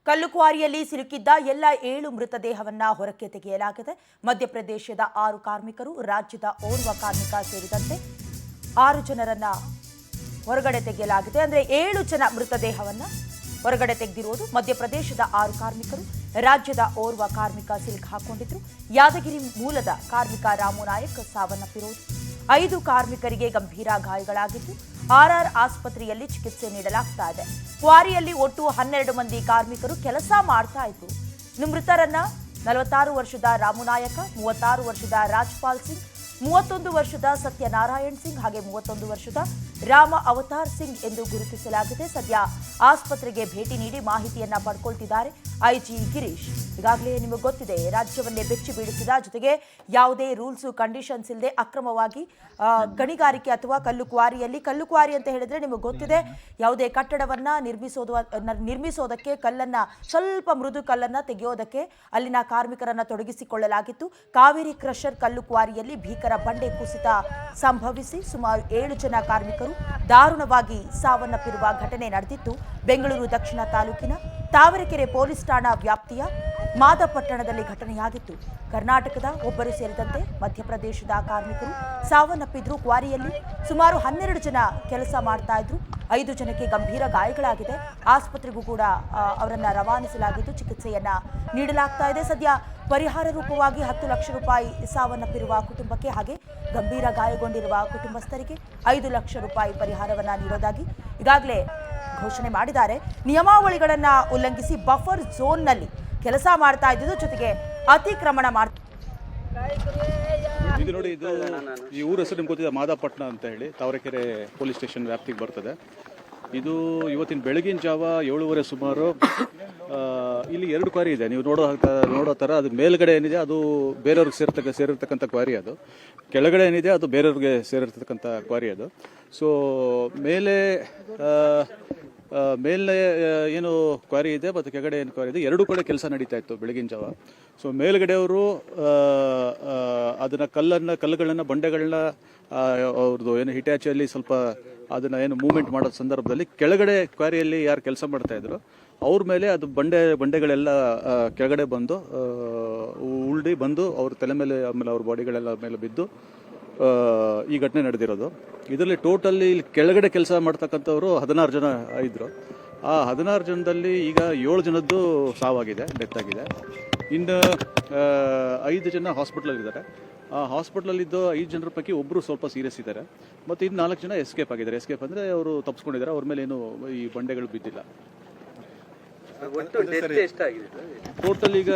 ಕಲ್ಲುಕ್ವಾರಿಯಲ್ಲಿ ಸಿಲುಕಿದ್ದ ಎಲ್ಲ 7 ಮೃತದೇಹವನ್ನ ಹೊರಕ್ಕೆ ತೆಗೆಯಲಾಗಿದೆ. ಮಧ್ಯಪ್ರದೇಶದ 6 ಕಾರ್ಮಿಕರು, ರಾಜ್ಯದ ಓರ್ವ ಕಾರ್ಮಿಕ ಸೇರಿದಂತೆ 6 ಜನರನ್ನ ಹೊರಗಡೆ ತೆಗೆಯಲಾಗಿದೆ. ಅಂದ್ರೆ 7 ಜನ ಮೃತದೇಹವನ್ನ ಹೊರಗಡೆ ತೆಗೆದಿರುವುದು. ಮಧ್ಯಪ್ರದೇಶದ 6 ಕಾರ್ಮಿಕರು, ರಾಜ್ಯದ ಓರ್ವ ಕಾರ್ಮಿಕ ಸಿಲುಕಿ ಹಾಕೊಂಡಿದ್ರು. ಯಾದಗಿರಿ ಮೂಲದ ಕಾರ್ಮಿಕ ರಾಮು ನಾಯಕ್ ಸಾವನ್ನಪ್ಪಿರುವುದು. 5 ಕಾರ್ಮಿಕರಿಗೆ ಗಂಭೀರ ಗಾಯಗಳಾಗಿದ್ದು ಆರ್ಆರ್ ಆಸ್ಪತ್ರೆಯಲ್ಲಿ ಚಿಕಿತ್ಸೆ ನೀಡಲಾಗ್ತಾ ಇದೆ. ಕ್ವಾರಿಯಲ್ಲಿ ಒಟ್ಟು 12 ಮಂದಿ ಕಾರ್ಮಿಕರು ಕೆಲಸ ಮಾಡ್ತಾ ಇದ್ರು. ಮೃತರನ್ನ 46 ವರ್ಷದ ರಾಮು ನಾಯಕ, 36 ವರ್ಷದ ರಾಜ್ಪಾಲ್ ಸಿಂಗ್, 31 ವರ್ಷದ ಸತ್ಯನಾರಾಯಣ್ ಸಿಂಗ್ ಹಾಗೆ 31 ವರ್ಷದ ರಾಮ ಅವತಾರ್ ಸಿಂಗ್ ಎಂದು ಗುರುತಿಸಲಾಗಿದೆ. ಸದ್ಯ ಆಸ್ಪತ್ರೆಗೆ ಭೇಟಿ ನೀಡಿ ಮಾಹಿತಿಯನ್ನ ಪಡ್ಕೊಳ್ತಿದ್ದಾರೆ ಐಜಿ ಗಿರೀಶ್. ಈಗಾಗಲೇ ನಿಮಗೆ ಗೊತ್ತಿದೆ, ರಾಜ್ಯವನ್ನೇ ಬೆಚ್ಚಿ ಬೀಳಿಸಿದ, ಜೊತೆಗೆ ಯಾವುದೇ ರೂಲ್ಸ್ ಕಂಡೀಷನ್ಸ್ ಇಲ್ಲದೆ ಅಕ್ರಮವಾಗಿ ಗಣಿಗಾರಿಕೆ ಅಥವಾ ಕಲ್ಲುಕ್ವಾರಿ ಅಂತ ಹೇಳಿದ್ರೆ ನಿಮಗೆ ಗೊತ್ತಿದೆ, ಯಾವುದೇ ಕಟ್ಟಡವನ್ನ ನಿರ್ಮಿಸೋದಕ್ಕೆ ಕಲ್ಲನ್ನ, ಸ್ವಲ್ಪ ಮೃದು ಕಲ್ಲನ್ನ ತೆಗೆಯೋದಕ್ಕೆ ಅಲ್ಲಿನ ಕಾರ್ಮಿಕರನ್ನ ತೊಡಗಿಸಿಕೊಳ್ಳಲಾಗಿತ್ತು. ಕಾವೇರಿ ಕ್ರಷರ್ ಕಲ್ಲುಕ್ವಾರಿಯಲ್ಲಿ ಭೀಕರ ಬಂಡೆ ಕುಸಿತ ಸಂಭವಿಸಿ ಸುಮಾರು 7 ಜನ ಕಾರ್ಮಿಕರು ದಾರುಣವಾಗಿ ಸಾವನ್ನಪ್ಪಿರುವ ಘಟನೆ ನಡೆದಿತ್ತು. ಬೆಂಗಳೂರು ದಕ್ಷಿಣ ತಾಲೂಕಿನ ತಾವರೆಕೆರೆ ಪೊಲೀಸ್ ಠಾಣಾ ವ್ಯಾಪ್ತಿಯ ಮಾದಪಟ್ಟಣದಲ್ಲಿ ಘಟನೆಯಾಗಿತ್ತು. ಕರ್ನಾಟಕದ ಒಬ್ಬರು ಸೇರಿದಂತೆ ಮಧ್ಯಪ್ರದೇಶದ ಕಾರ್ಮಿಕರು ಸಾವನ್ನಪ್ಪಿದ್ರು. ಕ್ವಾರಿಯಲ್ಲಿ ಸುಮಾರು 12 ಜನ ಕೆಲಸ ಮಾಡ್ತಾ ಇದ್ರು. 5 ಜನಕ್ಕೆ ಗಂಭೀರ ಗಾಯಗಳಾಗಿದೆ. ಆಸ್ಪತ್ರೆಗೂ ಕೂಡ ಅವರನ್ನ ರವಾನಿಸಲಾಗಿದ್ದು ಚಿಕಿತ್ಸೆಯನ್ನ ನೀಡಲಾಗ್ತಾ ಇದೆ. ಸದ್ಯ ಪರಿಹಾರ ರೂಪವಾಗಿ 10 ಲಕ್ಷ ರೂಪಾಯಿ ಸಾವನ್ನಪ್ಪಿರುವ ಕುಟುಂಬಕ್ಕೆ ಹಾಗೆ ಗಂಭೀರ ಗಾಯಗೊಂಡಿರುವ ಕುಟುಂಬಸ್ಥರಿಗೆ 5 ಲಕ್ಷ ರೂಪಾಯಿ ಪರಿಹಾರವನ್ನ ನೀಡೋದಾಗಿ ಈಗಾಗಲೇ ಘೋಷಣೆ ಮಾಡಿದ್ದಾರೆ. ನಿಯಮಾವಳಿಗಳನ್ನ ಉಲ್ಲಂಘಿಸಿ ಬಫರ್ ಝೋನ್ನಲ್ಲಿ ಕೆಲಸ ಮಾಡ್ತಾ ಇದ್ದು, ಜೊತೆಗೆ ಅತಿಕ್ರಮಣ ಮಾಡ್ತಾ ಇದು ನೋಡಿ, ಇದು ಈ ಊರ ಹೆಸರು ನಿಮ್ಗೆ ಗೊತ್ತಿದೆ, ಮಾದಪಟ್ಟಣ ಅಂತ ಹೇಳಿ ತಾವರೆಕೆರೆ ಪೊಲೀಸ್ ಸ್ಟೇಷನ್ ವ್ಯಾಪ್ತಿಗೆ ಬರ್ತದೆ. ಇದು ಇವತ್ತಿನ ಬೆಳಗಿನ ಜಾವ 7:30 ಸುಮಾರು ಇಲ್ಲಿ 2 ಕ್ವಾರಿ ಇದೆ. ನೀವು ನೋಡೋ ಥರ ಅದು ಮೇಲ್ಗಡೆ ಏನಿದೆ ಅದು ಬೇರೆಯವ್ರಿಗೆ ಸೇರಿರ್ತಕ್ಕಂಥ ಕ್ವಾರಿ, ಅದು ಕೆಳಗಡೆ ಏನಿದೆ ಅದು ಬೇರೆಯವ್ರಿಗೆ ಸೇರಿರ್ತಕ್ಕಂಥ ಕ್ವಾರಿ ಅದು. ಸೊ ಮೇಲೆ ಏನು ಕ್ವಾರಿ ಇದೆ ಮತ್ತು ಕೆಳಗಡೆ ಏನು ಕ್ವಾರಿ ಇದೆ, 2 ಕಡೆ ಕೆಲಸ ನಡೀತಾ ಇತ್ತು ಬೆಳಗಿನ ಜಾವ. ಸೊ ಮೇಲ್ಗಡೆಯವರು ಅದನ್ನು ಕಲ್ಲುಗಳನ್ನ ಬಂಡೆಗಳನ್ನ ಅವ್ರದ್ದು ಏನು ಹಿಟ್ಯಾಚಿಯಲ್ಲಿ ಸ್ವಲ್ಪ ಅದನ್ನು ಏನು ಮೂವ್ಮೆಂಟ್ ಮಾಡೋ ಸಂದರ್ಭದಲ್ಲಿ ಕೆಳಗಡೆ ಕ್ವಾರಿಯಲ್ಲಿ ಯಾರು ಕೆಲಸ ಮಾಡ್ತಾಯಿದ್ರು ಅವ್ರ ಮೇಲೆ ಅದು ಬಂಡೆಗಳೆಲ್ಲ ಕೆಳಗಡೆ ಬಂದು ಉಲ್ಡಿ ಬಂದು ಅವ್ರ ತಲೆ ಮೇಲೆ, ಆಮೇಲೆ ಅವ್ರ ಬಾಡಿಗಳೆಲ್ಲ ಮೇಲೆ ಬಿದ್ದು ಈ ಘಟನೆ ನಡೆದಿರೋದು. ಇದರಲ್ಲಿ ಟೋಟಲಿ ಕೆಳಗಡೆ ಕೆಲಸ ಮಾಡ್ತಕ್ಕಂಥವ್ರು 16 ಜನ ಇದ್ದರು. ಆ 16 ಜನದಲ್ಲಿ ಈಗ 7 ಜನದ್ದು ಸಾವಾಗಿದೆ, ಡೆತ್ ಆಗಿದೆ. ಇನ್ನು 5 ಜನ ಹಾಸ್ಪಿಟ್ಲಲ್ಲಿದ್ದಾರೆ. ಆ ಹಾಸ್ಪಿಟ್ಲಲ್ಲಿದ್ದು 5 ಜನರ ಪೈಕಿ ಒಬ್ಬರು ಸ್ವಲ್ಪ ಸೀರಿಯಸ್ ಇದ್ದಾರೆ, ಮತ್ತು ಇನ್ನು 4 ಜನ ಎಸ್ಕೇಪ್ ಆಗಿದ್ದಾರೆ. ಎಸ್ಕೇಪ್ ಅಂದರೆ ಅವರು ತಪ್ಪಿಸ್ಕೊಂಡಿದ್ದಾರೆ, ಅವ್ರ ಮೇಲೆ ಏನು ಈ ಬಂಡೆಗಳು ಬಿದ್ದಿಲ್ಲ. ಟೋಟಲ್ ಈಗ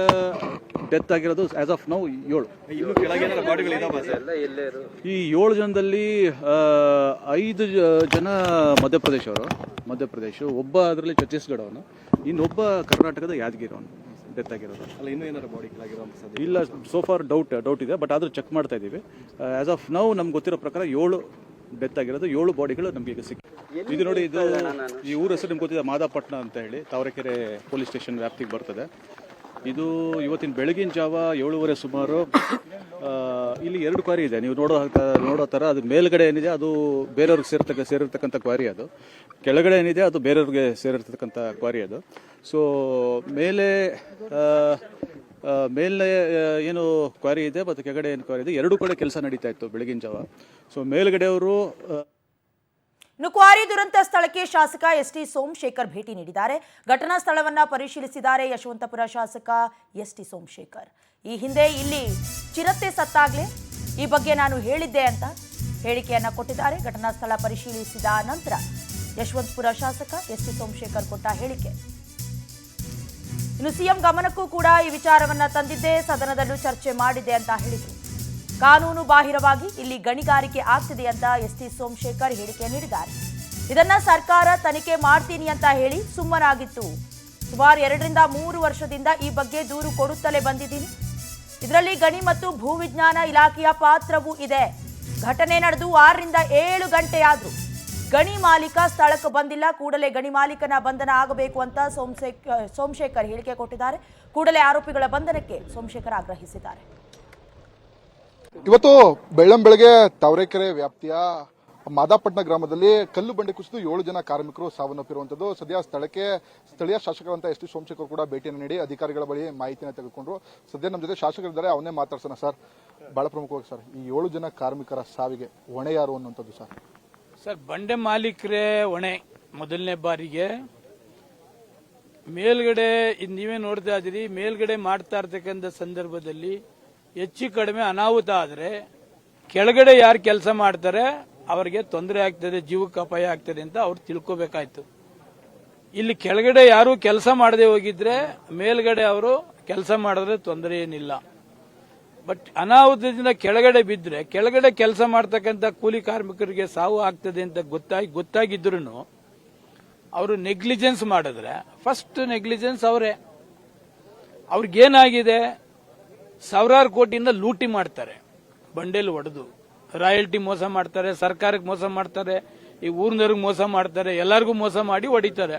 ಡೆತ್ ಆಗಿರೋದು ಆಸ್ ಆಫ್ ನೌ 7. ಈ 7 ಜನದಲ್ಲಿ 5 ಜನ ಮಧ್ಯಪ್ರದೇಶ, ಒಬ್ಬ ಅದರಲ್ಲಿ ಛತ್ತೀಸ್ಗಢ ಅವನು, ಇನ್ನೊಬ್ಬ ಕರ್ನಾಟಕದ ಯಾದಗಿರಿ ಅವನು ಡೆತ್ ಆಗಿರೋದು. ಇಲ್ಲ, ಸೋಫಾರ್ ಡೌಟ್ ಇದೆ, ಬಟ್ ಆದರೂ ಚೆಕ್ ಮಾಡ್ತಾ ಇದ್ದೀವಿ. ಆಸ್ ಆಫ್ ನೌ ನಮ್ಗೆ ಗೊತ್ತಿರೋ ಪ್ರಕಾರ 7 ಡೆತ್ ಆಗಿರೋದು, 7 ಬಾಡಿಗಳು ನಮಗೆ ಈಗ ಸಿಕ್ಕಿದೆ. ಇದು ನೋಡಿ, ಇದು ಈ ಊರ ಹೆಸರು ನಿಮ್ಗೆ ಗೊತ್ತಿದೆ, ಮಾದಪಟ್ಟಣ ಅಂತ ಹೇಳಿ ತಾವರೆಕೆರೆ ಪೊಲೀಸ್ ಸ್ಟೇಷನ್ ವ್ಯಾಪ್ತಿಗೆ ಬರ್ತದೆ. ಇದು ಇವತ್ತಿನ ಬೆಳಗಿನ ಜಾವ 7:30 ಸುಮಾರು ಇಲ್ಲಿ 2 ಕ್ವಾರಿ ಇದೆ. ನೀವು ನೋಡೋ ಥರ ಅದು ಮೇಲ್ಗಡೆ ಏನಿದೆ ಅದು ಬೇರೆಯವ್ರಿಗೆ ಸೇರಿರ್ತಕ್ಕಂಥ ಕ್ವಾರಿ, ಅದು ಕೆಳಗಡೆ ಏನಿದೆ ಅದು ಬೇರೆಯವ್ರಿಗೆ ಸೇರಿರ್ತಕ್ಕಂಥ ಕ್ವಾರಿ ಅದು. ಸೊ ಮೇಲೆ ಏನು ಕ್ವಾರಿ ಇದೆ ಮತ್ತು ಕೆಳಗಡೆ ಏನು ಕ್ವಾರಿ ಇದೆ, 2 ಕಡೆ ಕೆಲಸ ನಡೀತಾ ಇತ್ತು ಬೆಳಗಿನ ಜಾವ. ಸೊ ಮೇಲ್ಗಡೆಯವರು ಕ್ವಾರಿ ದುರಂತ ಸ್ಥಳಕ್ಕೆ ಶಾಸಕ ಎಸ್.ಟಿ. ಸೋಮಶೇಖರ್ ಭೇಟಿ ನೀಡಿದ್ದಾರೆ. ಘಟನಾ ಸ್ಥಳವನ್ನ ಪರಿಶೀಲಿಸಿದ್ದಾರೆ ಯಶವಂತಪುರ ಶಾಸಕ ಎಸ್.ಟಿ. ಸೋಮಶೇಖರ್. ಈ ಹಿಂದೆ ಇಲ್ಲಿ ಚಿರತೆ ಸತ್ತಾಗ್ಲೇ ಈ ಬಗ್ಗೆ ನಾನು ಹೇಳಿದ್ದೆ ಅಂತ ಹೇಳಿಕೆಯನ್ನ ಕೊಟ್ಟಿದ್ದಾರೆ. ಘಟನಾ ಸ್ಥಳ ಪರಿಶೀಲಿಸಿದ ನಂತರ ಯಶವಂತಪುರ ಶಾಸಕ ಎಸ್.ಟಿ. ಸೋಮಶೇಖರ್ ಕೊಟ್ಟ ಹೇಳಿಕೆ. ಇನ್ನು ಸಿಎಂ ಗಮನಕ್ಕೂ ಕೂಡ ಈ ವಿಚಾರವನ್ನ ತಂದಿದ್ದೆ, ಸದನದಲ್ಲೂ ಚರ್ಚೆ ಮಾಡಿದೆ ಅಂತ ಹೇಳಿದರು. ಕಾನೂನು ಬಾಹಿರವಾಗಿ ಇಲ್ಲಿ ಗಣಿಗಾರಿಕೆ ಆಗ್ತಿದೆ ಅಂತ ಎಸ್.ಟಿ. ಸೋಮಶೇಖರ್ ಹೇಳಿಕೆ ನೀಡಿದ್ದಾರೆ. ಇದನ್ನ ಸರ್ಕಾರ ತನಿಖೆ ಮಾಡ್ತೀನಿ ಅಂತ ಹೇಳಿ ಸುಮ್ಮನಾಗಿತ್ತು. ಸುಮಾರು 2 ರಿಂದ 3 ವರ್ಷದಿಂದ ಈ ಬಗ್ಗೆ ದೂರು ಕೊಡುತ್ತಲೇ ಬಂದಿದ್ದೀನಿ. ಇದರಲ್ಲಿ ಗಣಿ ಮತ್ತು ಭೂವಿಜ್ಞಾನ ಇಲಾಖೆಯ ಪಾತ್ರವೂ ಇದೆ. ಘಟನೆ ನಡೆದು 6 ರಿಂದ 7 ಗಂಟೆಯಾದ್ರೂ ಗಣಿ ಮಾಲೀಕ ಸ್ಥಳಕ್ಕೆ ಬಂದಿಲ್ಲ. ಕೂಡಲೇ ಗಣಿ ಮಾಲೀಕನ ಬಂಧನ ಆಗಬೇಕು ಅಂತ ಸೋಮಶೇಖರ್ ಹೇಳಿಕೆ ಕೊಟ್ಟಿದ್ದಾರೆ. ಕೂಡಲೇ ಆರೋಪಿಗಳ ಬಂಧನಕ್ಕೆ ಸೋಮಶೇಖರ್ ಆಗ್ರಹಿಸಿದ್ದಾರೆ. ಇವತ್ತು ಬೆಳ್ಳಂಬೆಳಗ್ಗೆ ತಾವರೆಕೆರೆ ವ್ಯಾಪ್ತಿಯ ಮಾದಾಪಟ್ನ ಗ್ರಾಮದಲ್ಲಿ ಕಲ್ಲು ಬಂಡೆ ಕುಸಿದು 7 ಜನ ಕಾರ್ಮಿಕರು ಸಾವನ್ನಪ್ಪಿರುವಂತದ್ದು. ಸದ್ಯ ಸ್ಥಳೀಯ ಶಾಸಕರಂತ ಎಸ್ ಟಿ ಸೋಮಶೇಖರ್ ಕೂಡ ಭೇಟಿಯನ್ನು ನೀಡಿ ಅಧಿಕಾರಿಗಳ ಬಳಿ ಮಾಹಿತಿಯನ್ನು ತೆಗೆದುಕೊಂಡ್ರು. ಸದ್ಯ ನಮ್ಮ ಜೊತೆ ಶಾಸಕರಿದ್ದಾರೆ, ಅವನ್ನೇ ಮಾತಾಡ್ಸೋಣ. ಸರ್, ಬಹಳ ಪ್ರಮುಖವಾಗಿ ಸರ್, ಈ 7 ಜನ ಕಾರ್ಮಿಕರ ಸಾವಿಗೆ ಹೊಣೆ ಯಾರು ಅನ್ನುವಂಥದ್ದು ಸರ್? ಬಂಡೆ ಮಾಲೀಕರೇ ಹೊಣೆ. ಮೊದಲನೇ ಬಾರಿಗೆ ಮೇಲ್ಗಡೆ ನೀವೇ ನೋಡ್ತಾ ಇದ್ದೀರಿ, ಮೇಲ್ಗಡೆ ಮಾಡ್ತಾ ಇರ್ತಕ್ಕಂಥ ಸಂದರ್ಭದಲ್ಲಿ ಹೆಚ್ಚು ಕಡಿಮೆ ಅನಾಹುತ ಆದರೆ ಕೆಳಗಡೆ ಯಾರು ಕೆಲಸ ಮಾಡ್ತಾರೆ ಅವರಿಗೆ ತೊಂದರೆ ಆಗ್ತದೆ, ಜೀವಕ್ಕೆ ಅಪಾಯ ಆಗ್ತದೆ ಅಂತ ಅವ್ರು ತಿಳ್ಕೋಬೇಕಾಯ್ತು. ಇಲ್ಲಿ ಕೆಳಗಡೆ ಯಾರು ಕೆಲಸ ಮಾಡದೆ ಹೋಗಿದ್ರೆ ಮೇಲ್ಗಡೆ ಅವರು ಕೆಲಸ ಮಾಡಿದ್ರೆ ತೊಂದರೆ ಏನಿಲ್ಲ. ಬಟ್ ಅನಾಹುತದಿಂದ ಕೆಳಗಡೆ ಬಿದ್ದರೆ ಕೆಳಗಡೆ ಕೆಲಸ ಮಾಡ್ತಕ್ಕಂಥ ಕೂಲಿ ಕಾರ್ಮಿಕರಿಗೆ ಸಾವು ಆಗ್ತದೆ ಅಂತ ಗೊತ್ತಾಗಿದ್ರು ಅವರು ನೆಗ್ಲಿಜೆನ್ಸ್ ಮಾಡಿದ್ರೆ ಫಸ್ಟ್ ನೆಗ್ಲಿಜೆನ್ಸ್ ಅವರೇ. ಅವ್ರಿಗೇನಾಗಿದೆ, ಸಾವಿರಾರು ಕೋಟಿಯಿಂದ ಲೂಟಿ ಮಾಡ್ತಾರೆ, ಬಂಡೇಲಿ ಹೊಡೆದು ರಾಯಲ್ಟಿ ಮೋಸ ಮಾಡ್ತಾರೆ, ಸರ್ಕಾರಕ್ಕೆ ಮೋಸ ಮಾಡ್ತಾರೆ, ಈ ಊರಿನವ್ರಿಗೆ ಮೋಸ ಮಾಡ್ತಾರೆ, ಎಲ್ಲರಿಗೂ ಮೋಸ ಮಾಡಿ ಹೊಡಿತಾರೆ.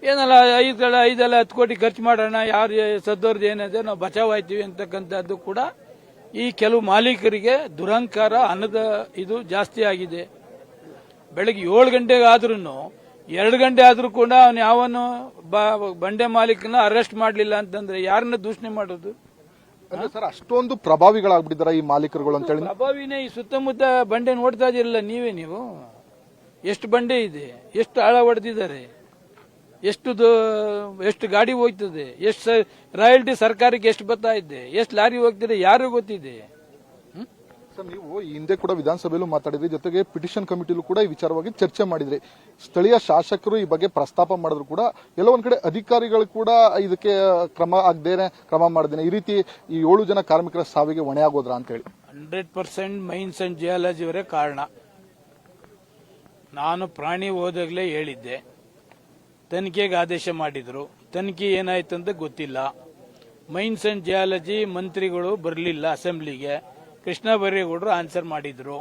ಏನಲ್ಲ 5-10 ಕೋಟಿ ಖರ್ಚು ಮಾಡೋಣ, ಯಾರು ಸದ್ದೋರ್ದು ಏನಿದೆ ನಾವು ಬಚಾವ್ ಆಯ್ತೀವಿ ಅಂತಕ್ಕಂಥದ್ದು ಕೂಡ ಈ ಕೆಲವು ಮಾಲೀಕರಿಗೆ ದುರಹಂಕಾರ, ಹಣದ ಇದು ಜಾಸ್ತಿ ಆಗಿದೆ. ಬೆಳಗ್ಗೆ 7 ಗಂಟೆಗೆ ಆದ್ರೂ 2 ಗಂಟೆ ಆದ್ರೂ ಕೂಡ ಅವನು ಯಾವನು ಬಂಡೆ ಮಾಲೀಕನ ಅರೆಸ್ಟ್ ಮಾಡಲಿಲ್ಲ ಅಂತಂದ್ರೆ ಯಾರನ್ನ ದೂಷಣೆ ಮಾಡೋದು? ಅಂದ್ರೆ ಸರ್, ಅಷ್ಟೊಂದು ಪ್ರಭಾವಿಗಳಾಗ್ಬಿಟ್ಟಿದಾರ ಈ ಮಾಲೀಕರುಗಳು ಅಂತ ಹೇಳಿ. ಪ್ರಭಾವಿನೇ. ಈ ಸುತ್ತಮುತ್ತ ಬಂಡೆ ನೋಡ್ತಾ ಇದಿರಲ್ಲ ನೀವು, ಎಷ್ಟು ಬಂಡೆ ಇದೆ, ಎಷ್ಟು ಆಳ ಹೊಡೆದಿದ್ದಾರೆ, ಎಷ್ಟು ಗಾಡಿ ಹೋಗ್ತದೆ, ಎಷ್ಟು ರಾಯಲ್ಟಿ ಸರ್ಕಾರಕ್ಕೆ ಎಷ್ಟು ಬರ್ತಾ ಇದೆ, ಎಷ್ಟು ಲಾರಿ ಹೋಗ್ತಿದೆ, ಯಾರು ಗೊತ್ತಿದೆ? ಸರ್, ನೀವು ಈ ಹಿಂದೆ ಕೂಡ ವಿಧಾನಸಭೆಯಲ್ಲೂ ಮಾತಾಡಿದ್ರಿ, ಜೊತೆಗೆ ಪಿಟಿಷನ್ ಕಮಿಟಿಲೂ ಕೂಡ ಈ ವಿಚಾರವಾಗಿ ಚರ್ಚೆ ಮಾಡಿದ್ರಿ. ಸ್ಥಳೀಯ ಶಾಸಕರು ಈ ಬಗ್ಗೆ ಪ್ರಸ್ತಾಪ ಮಾಡಿದ್ರು ಕೂಡ ಎಲ್ಲೋ ಒಂದ್ ಕಡೆ ಅಧಿಕಾರಿಗಳು ಕೂಡ ಇದಕ್ಕೆ ಕ್ರಮ ಮಾಡದೇನೆ ಈ ರೀತಿ ಈ 7 ಜನ ಕಾರ್ಮಿಕರ ಸಾವಿಗೆ ಹೊಣೆ ಆಗೋದ್ರ ಅಂತ ಹೇಳಿ. 100% ಮೈನ್ಸ್ ಅಂಡ್ ಜಿಯಾಲಜಿ ಅವರೇ ಕಾರಣ. ನಾನು ಪ್ರಾಣಿ ಹೋದಾಗಲೇ ಹೇಳಿದ್ದೆ, ತನಿಖೆಗೆ ಆದೇಶ ಮಾಡಿದ್ರು, ತನಿಖೆ ಏನಾಯ್ತು ಅಂತ ಗೊತ್ತಿಲ್ಲ. ಮೈನ್ಸ್ ಅಂಡ್ ಜಿಯಾಲಜಿ ಮಂತ್ರಿಗಳು ಬರಲಿಲ್ಲ ಅಸೆಂಬ್ಲಿಗೆ, ಕೃಷ್ಣ ಬೈರೇಗೌಡರು ಆನ್ಸರ್ ಮಾಡಿದ್ರು.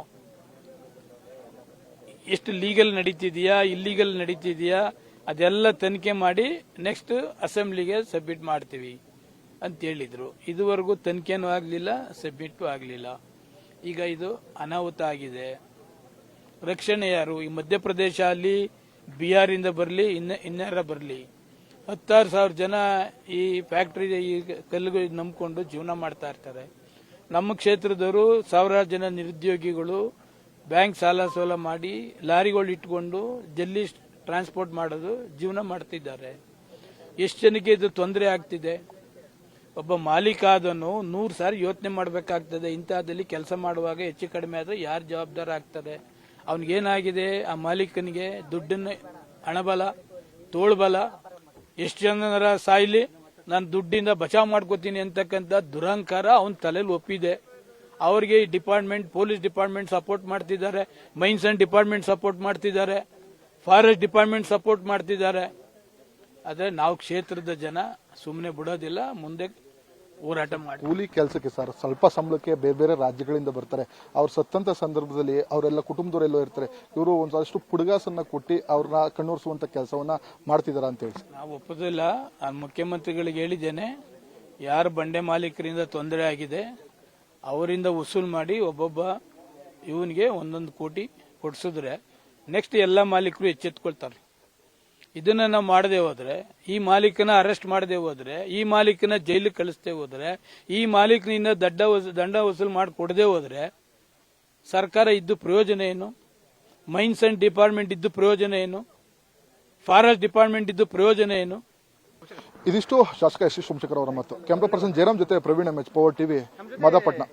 ಎಷ್ಟು ಲೀಗಲ್ ನಡೀತಿದೆಯಾ, ಇಲ್ಲೀಗಲ್ ನಡೀತಿದೆಯಾ ಅದೆಲ್ಲ ತನಿಖೆ ಮಾಡಿ ನೆಕ್ಸ್ಟ್ ಅಸೆಂಬ್ಲಿಗೆ ಸಬ್ಮಿಟ್ ಮಾಡ್ತೀವಿ ಅಂತ ಹೇಳಿದ್ರು. ಇದುವರೆಗೂ ತನಿಖೆನೂ ಆಗಲಿಲ್ಲ, ಸಬ್ಮಿಟ್ ಆಗಲಿಲ್ಲ. ಈಗ ಇದು ಅನಾಹುತ ಆಗಿದೆ. ರಕ್ಷಣೆ ಯಾರು? ಈ ಮಧ್ಯಪ್ರದೇಶ ಅಲ್ಲಿ ಬಿಹಾರ್ ಇಂದ ಬರಲಿ, ಇನ್ಯಾರ ಬರಲಿ, 10,000 ಜನ ಈ ಫ್ಯಾಕ್ಟರಿ ಈ ಕಲ್ಲುಗಳು ನಂಬಿಕೊಂಡು ಜೀವನ ಮಾಡ್ತಾ ಇರ್ತಾರೆ. ನಮ್ಮ ಕ್ಷೇತ್ರದವರು ಸಾವಿರಾರು ಜನ ನಿರುದ್ಯೋಗಿಗಳು ಬ್ಯಾಂಕ್ ಸಾಲ ಸೋಲ ಮಾಡಿ ಲಾರಿಗಳು ಇಟ್ಕೊಂಡು ಜಲ್ಲಿ ಟ್ರಾನ್ಸ್ಪೋರ್ಟ್ ಮಾಡೋದು ಜೀವನ ಮಾಡ್ತಿದ್ದಾರೆ. ಎಷ್ಟು ಜನಕ್ಕೆ ಇದು ತೊಂದರೆ ಆಗ್ತಿದೆ? ಒಬ್ಬ ಮಾಲೀಕ ಆದನು 100 ಸಾರಿ ಯೋಚನೆ ಮಾಡಬೇಕಾಗ್ತದೆ. ಇಂಥದ್ದಲ್ಲಿ ಕೆಲಸ ಮಾಡುವಾಗ ಹೆಚ್ಚು ಕಡಿಮೆ ಆದರೆ ಯಾರು ಜವಾಬ್ದಾರ ಆಗ್ತಾರೆ? ಅವನಿಗೇನಾಗಿದೆ? ಆ ಮಾಲೀಕನಿಗೆ ದುಡ್ಡನ್ನ, ಹಣಬಲ, ತೋಳ್ಬಲ, ಎಷ್ಟು ಜನರ ಸಾಯ್ಲಿ ನಾನು ದುಡ್ಡಿಂದ ಬಚಾವ್ ಮಾಡ್ಕೋತೀನಿ ಅಂತಕ್ಕಂಥ ದುರಹಂಕಾರ ಅವನ ತಲೆಯಲ್ಲಿ ಒಪ್ಪಿದೆ. ಅವರಿಗೆ ಈ ಡಿಪಾರ್ಟ್ಮೆಂಟ್, ಪೊಲೀಸ್ ಡಿಪಾರ್ಟ್ಮೆಂಟ್ ಸಪೋರ್ಟ್ ಮಾಡ್ತಿದ್ದಾರೆ, ಮೈನ್ಸ್ ಅಂಡ್ ಡಿಪಾರ್ಟ್ಮೆಂಟ್ ಸಪೋರ್ಟ್ ಮಾಡ್ತಿದ್ದಾರೆ, ಫಾರೆಸ್ಟ್ ಡಿಪಾರ್ಟ್ಮೆಂಟ್ ಸಪೋರ್ಟ್ ಮಾಡ್ತಿದ್ದಾರೆ. ಆದ್ರೆ ನಾವು ಕ್ಷೇತ್ರದ ಜನ ಸುಮ್ಮನೆ ಬಿಡೋದಿಲ್ಲ, ಮುಂದೆ ಹೋರಾಟ ಮಾಡಿ. ಕೂಲಿ ಕೆಲಸಕ್ಕೆ ಸರ್ ಸ್ವಲ್ಪ ಸಂಬಳಕ್ಕೆ ಬೇರೆ ಬೇರೆ ರಾಜ್ಯಗಳಿಂದ ಬರ್ತಾರೆ. ಅವ್ರು ಸತ್ತಂತ ಸಂದರ್ಭದಲ್ಲಿ ಅವರೆಲ್ಲ ಕುಟುಂಬದವರೆಲ್ಲೋ ಇರ್ತಾರೆ. ಇವರು ಒಂದಷ್ಟು ಪುಡುಗಾಸನ್ನ ಕೊಟ್ಟು ಅವ್ರನ್ನ ಕಣ್ಣೋರಿಸುವಂತ ಕೆಲಸವನ್ನ ಮಾಡ್ತಿದಾರ ಅಂತ ಹೇಳಿ ನಾವು ಒಪ್ಪೋದಿಲ್ಲ. ನಾನು ಮುಖ್ಯಮಂತ್ರಿಗಳಿಗೆ ಹೇಳಿದ್ದೇನೆ, ಯಾರು ಬಂಡೆ ಮಾಲೀಕರಿಂದ ತೊಂದರೆ ಆಗಿದೆ ಅವರಿಂದ ವಸೂಲ್ ಮಾಡಿ ಒಬ್ಬೊಬ್ಬ ಇವನಿಗೆ 1 ಕೋಟಿ ಕೊಡ್ಸಿದ್ರೆ ನೆಕ್ಸ್ಟ್ ಎಲ್ಲ ಮಾಲೀಕರು ಎಚ್ಚೆತ್ಕೊಳ್ತಾರೆ. ಇದನ್ನ ನಾವು ಮಾಡದೆ ಹೋದ್ರೆ, ಈ ಮಾಲೀಕನ ಅರೆಸ್ಟ್ ಮಾಡದೆ ಹೋದ್ರೆ, ಈ ಮಾಲೀಕನ ಜೈಲಿಗೆ ಕಳಿಸದೆ ಹೋದ್ರೆ, ಈ ಮಾಲೀಕನಿಂದ ದಂಡ ವಸೂಲು ಮಾಡಿ ಕೊಡದೆ ಹೋದ್ರೆ ಸರ್ಕಾರ ಇದ್ದು ಪ್ರಯೋಜನ ಏನು? ಮೈನ್ಸ್ ಅಂಡ್ ಡಿಪಾರ್ಟ್ಮೆಂಟ್ ಇದ್ದು ಪ್ರಯೋಜನ ಏನು? ಫಾರೆಸ್ಟ್ ಡಿಪಾರ್ಟ್ಮೆಂಟ್ ಇದ್ದು ಪ್ರಯೋಜನ ಏನು? ಇದಿಷ್ಟು ಶಾಸಕ ಎಸ್ ಟಿ ಸೋಮಶೇಖರ್ ಅವರ ಮಾತು. ಕ್ಯಾಮ್ರಾ ಪರ್ಸನ್ ಜಯರಾಮ್ ಜೊತೆ Praveen MH, power TV, Madapatna.